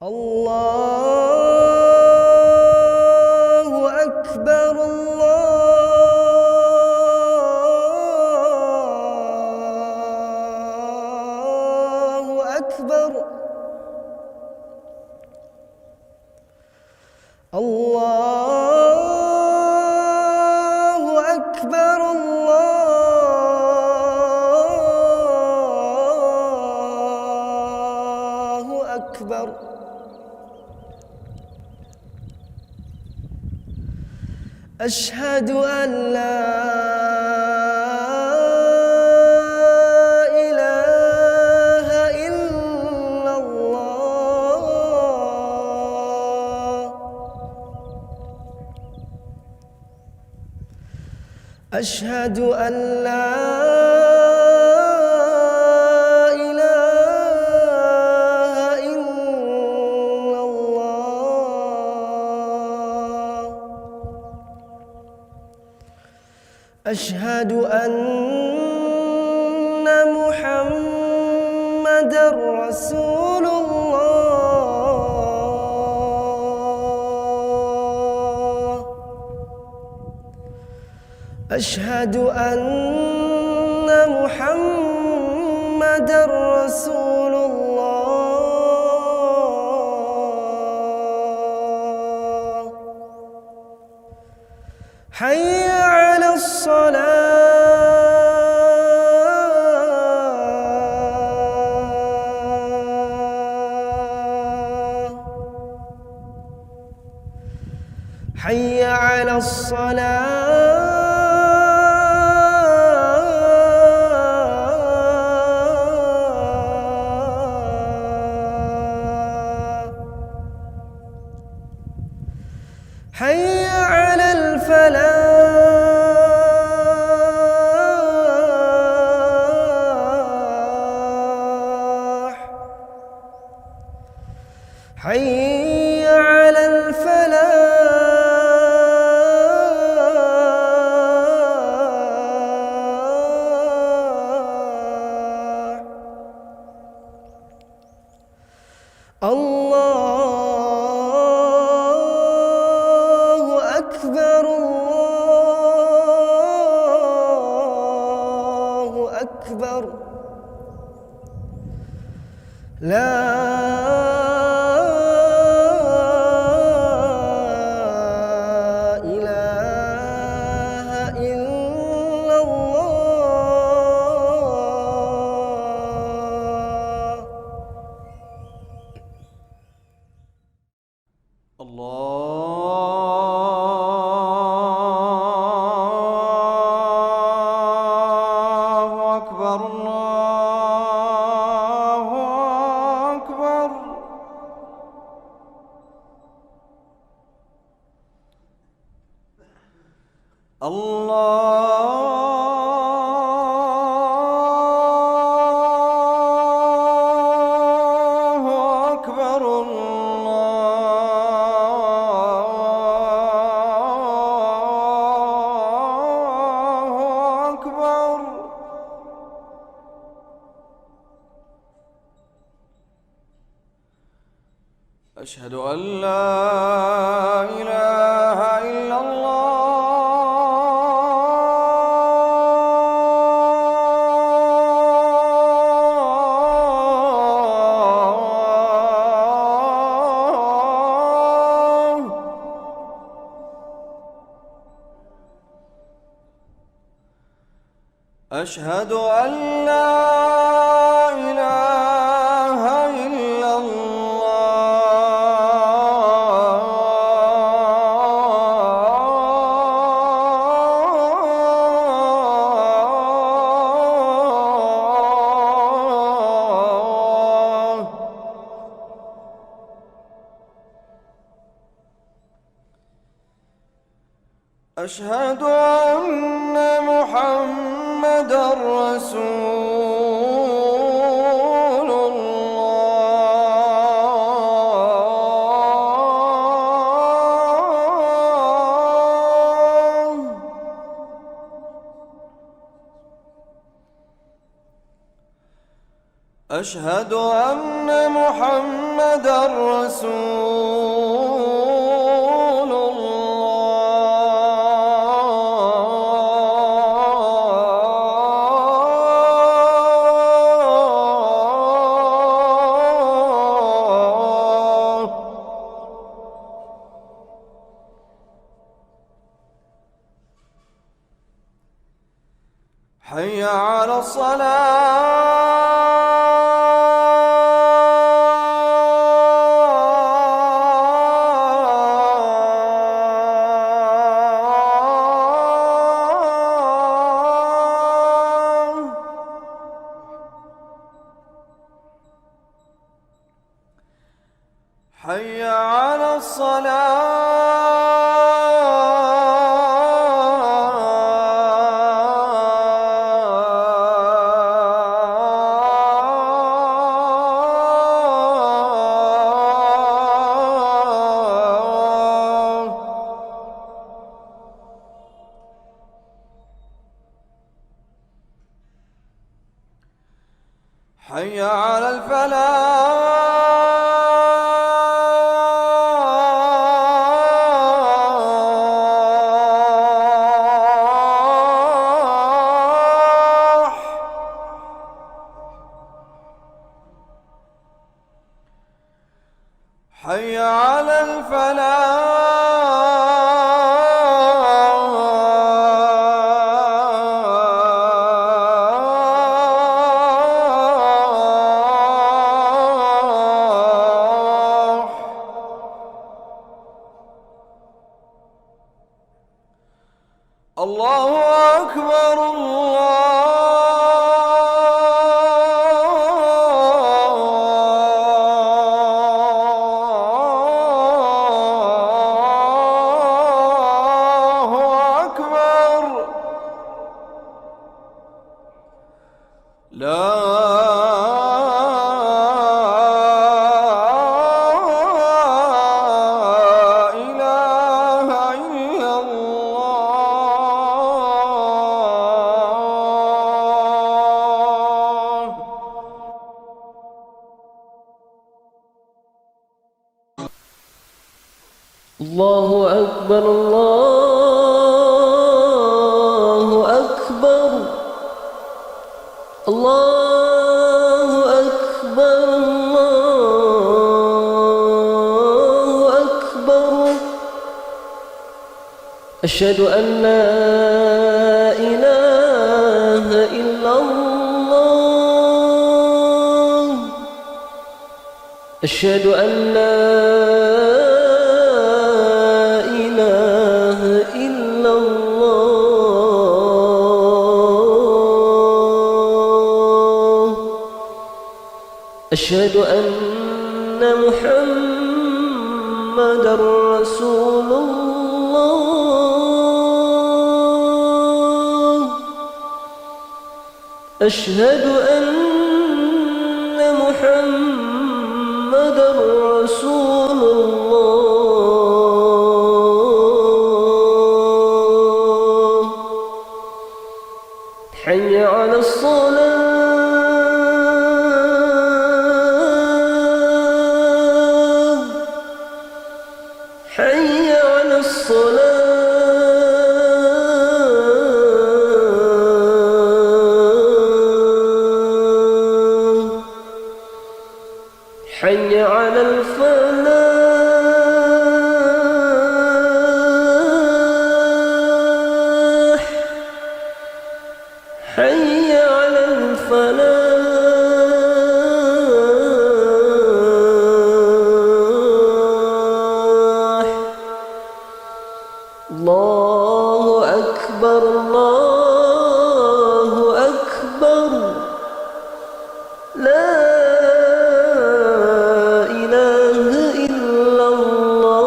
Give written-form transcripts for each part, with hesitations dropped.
الله أكبر الله أكبر الله أكبر الله أكبر أشهد أن لا إله إلا الله أشهد أن لا إله إلا الله أشهد أن محمدًا رسول الله أشهد أن محمدًا رسول الله حي على الصلاة حي على الصلاة حي على الفلاح حي على الفلاح الله أكبر الله أكبر لا إله إلا الله الله أكبر الله أكبر الله أكبر الله أكبر أشهد أن لا إله إلا الله أشهد أن لا إله إلا الله أشهد أن محمدًا رسول الله أشهد أن محمدًا رسول الله. حي على حي على حي على الفلاح. حي على الفلاح. الله أكبر الله أكبر. لا إله إلا الله. الله أكبر الله أكبر الله أكبر الله أكبر. أشهد أن لا إله إلا الله. أشهد أن لا إله إلا الله. أشهد أن محمدًا رسول الله. أشهد أن محمدًا رسول الله. حي على الصلاة. حي على الصلاة. حي على الفلاح. حي على الفلاح. الله أكبر الله أكبر. لا إله إلا الله.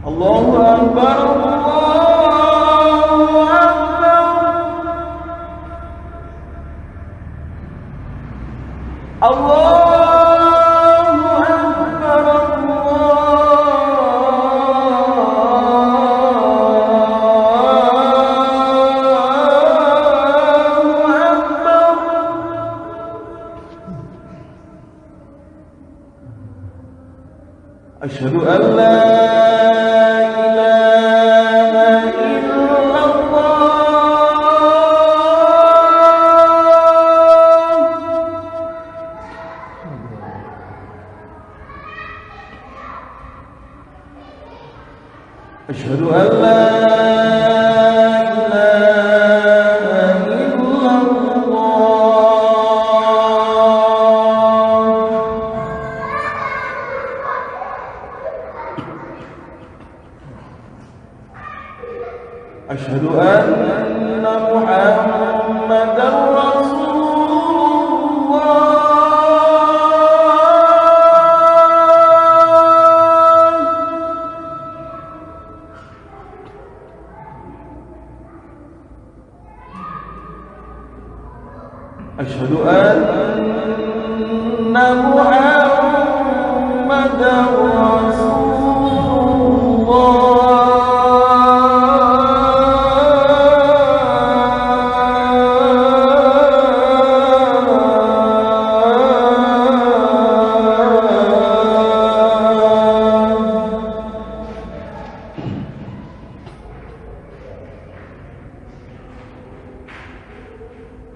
الله أكبر الله أكبر. الله أكبر أشهد أن لا إله إلا الله أشهد أن لا أشهد أن محمدًا رسول الله أشهد أن محمدًا رسول الله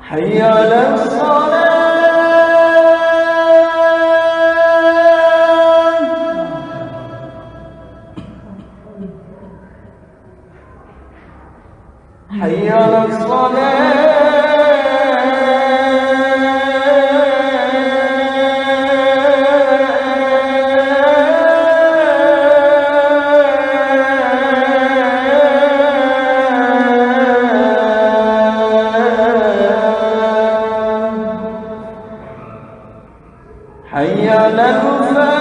حي على الصلاة حي على الصلاة حي على الفلاح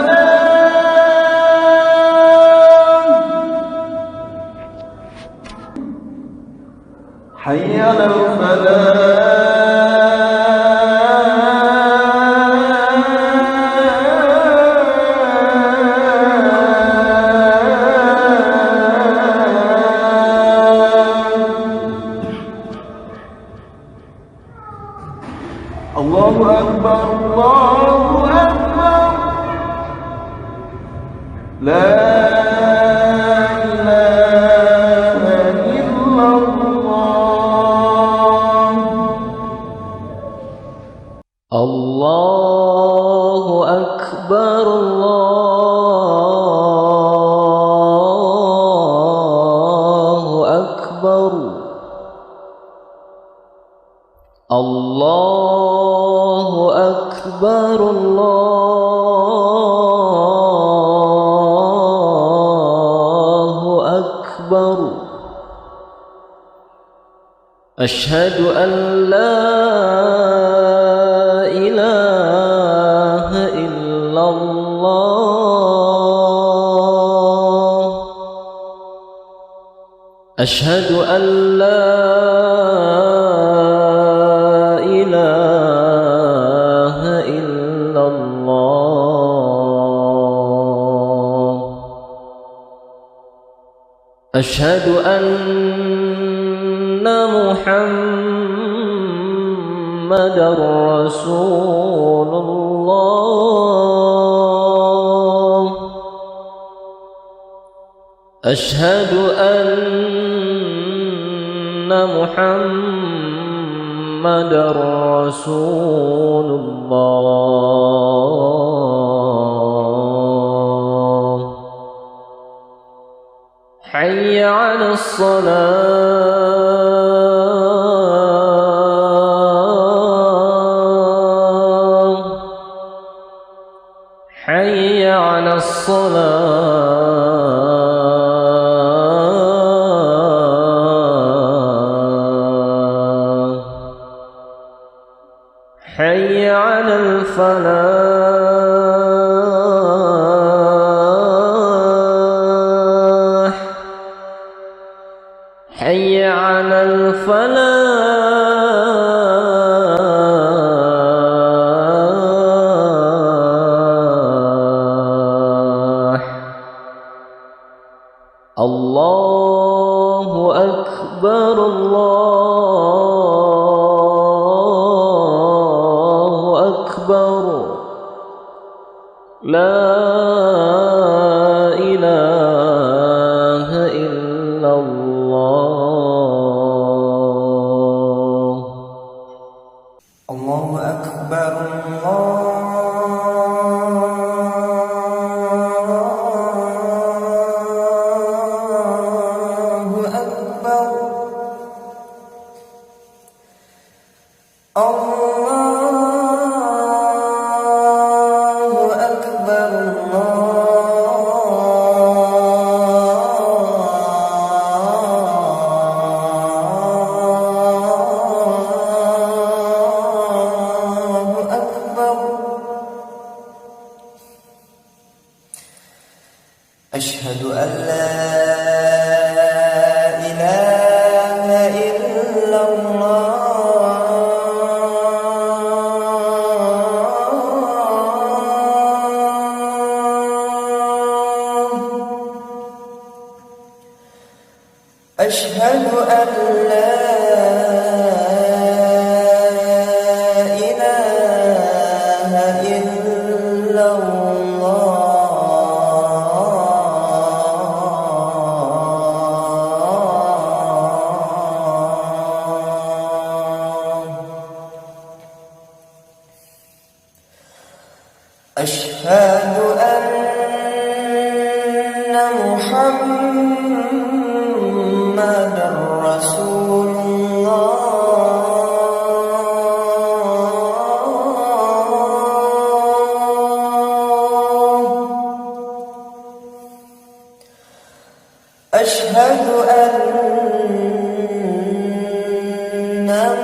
حي على الفلاح الله أكبر الله أكبر لا إله إلا الله الله أكبر الله أكبر الله أكبر الله أكبر أشهد أن لا إله إلا الله أشهد أن لا إله إلا الله أشهد أن محمدًا رسول الله أشهد أن محمدًا رسول الله حي على الصلاة حي على الصلاة حي على الفلاح حي على الفلاح الله أكبر الله أكبر لا الله أكبر الله أكبر أشهد أن لا إله إلا الله أشهد أن لا إله إلا الله أشهد أن محمدًا رسول الله أشهد أن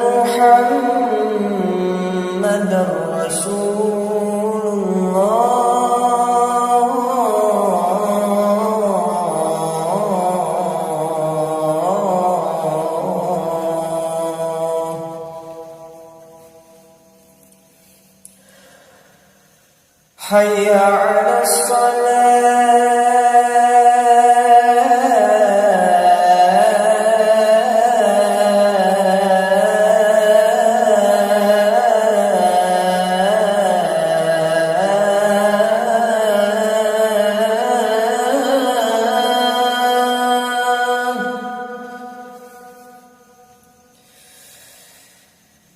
محمدًا رسول حي على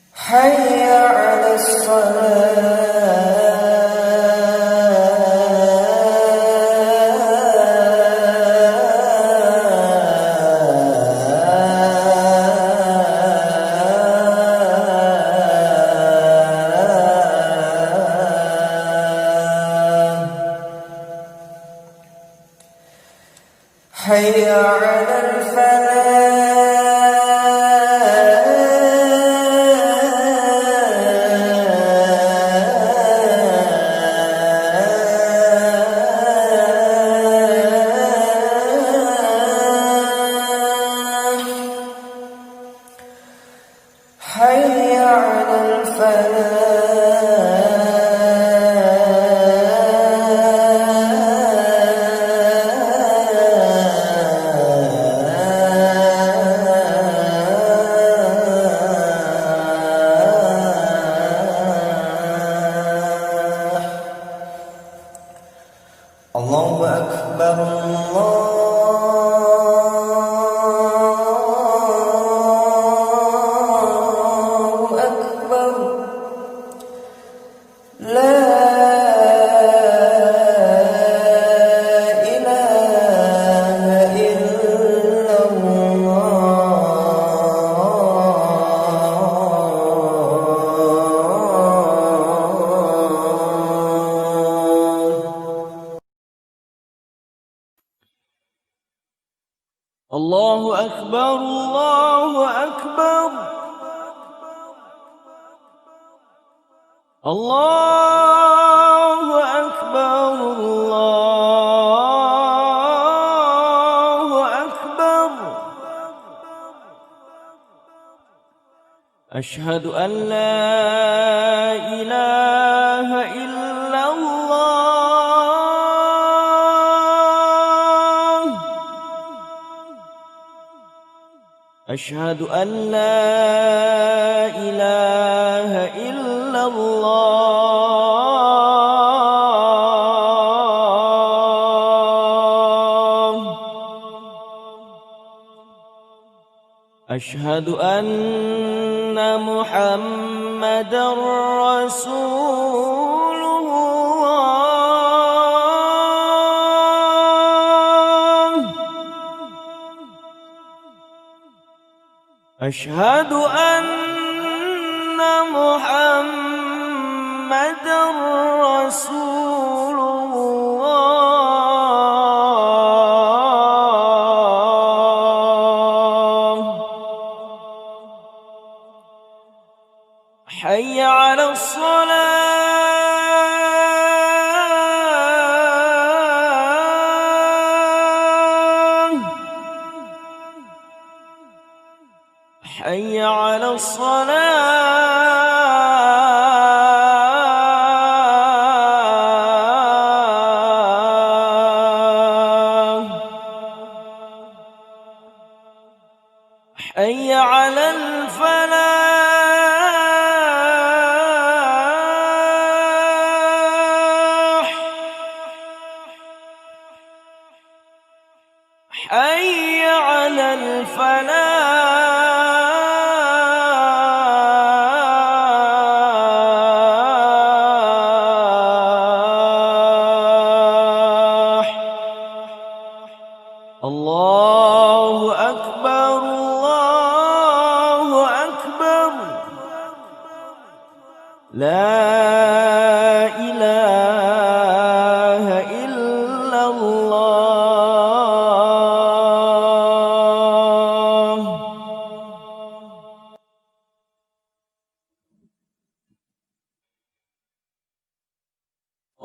حي على حي على حي على الله أكبر الله أكبر لا إله إلا الله أكبر الله أكبر الله أكبر الله أكبر أشهد أن لا إله إلا الله أشهد أن لا إله إلا الله أشهد أن محمدًا رسول الله أشهد أن محمدًا رسول الله. حي على الصلاة، حي على الصلاة، حي على الفلاح، حي على الفلاح. الله أكبر، الله أكبر، لا إله إلا الله.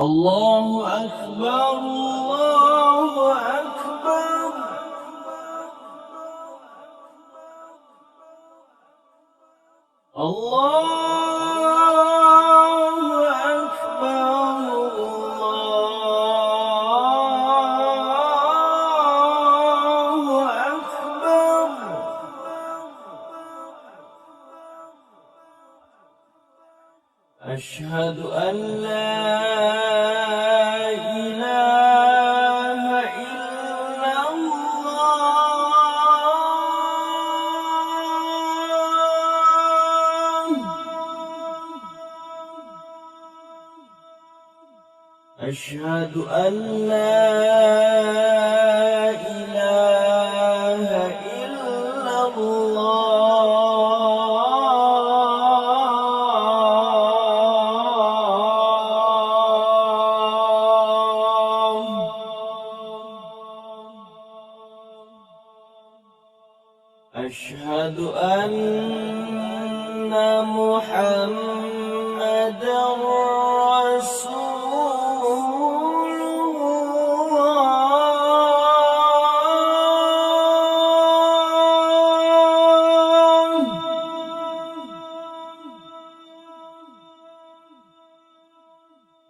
الله أكبر، الله أكبر، الله أكبر، الله أكبر. أشهد أن لا إله إلا الله. أشهد أن لا إله إلا الله. أشهد أن محمدًا رسول الله.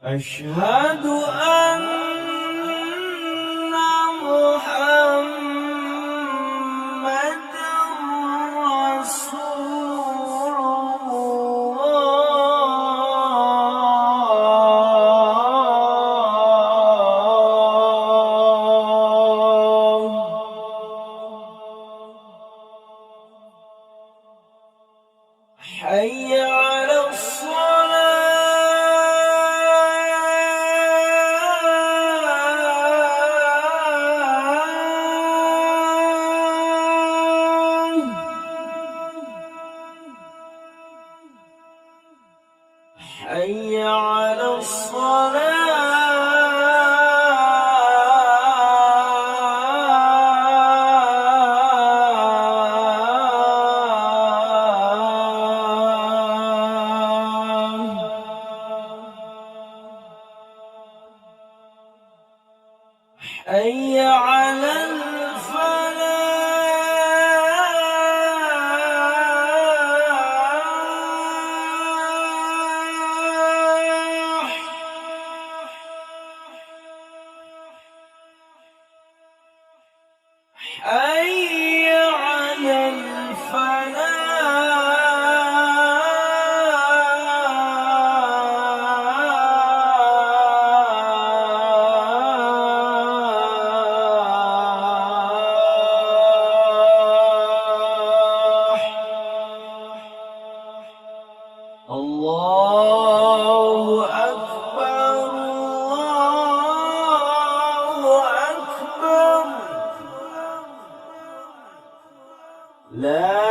أشهد أن محمدًا رسول الله. حي على الصلاة، حي على الصلاة، حي على الفلاح. حي على الفلاح. الله أكبر، الله أكبر، لا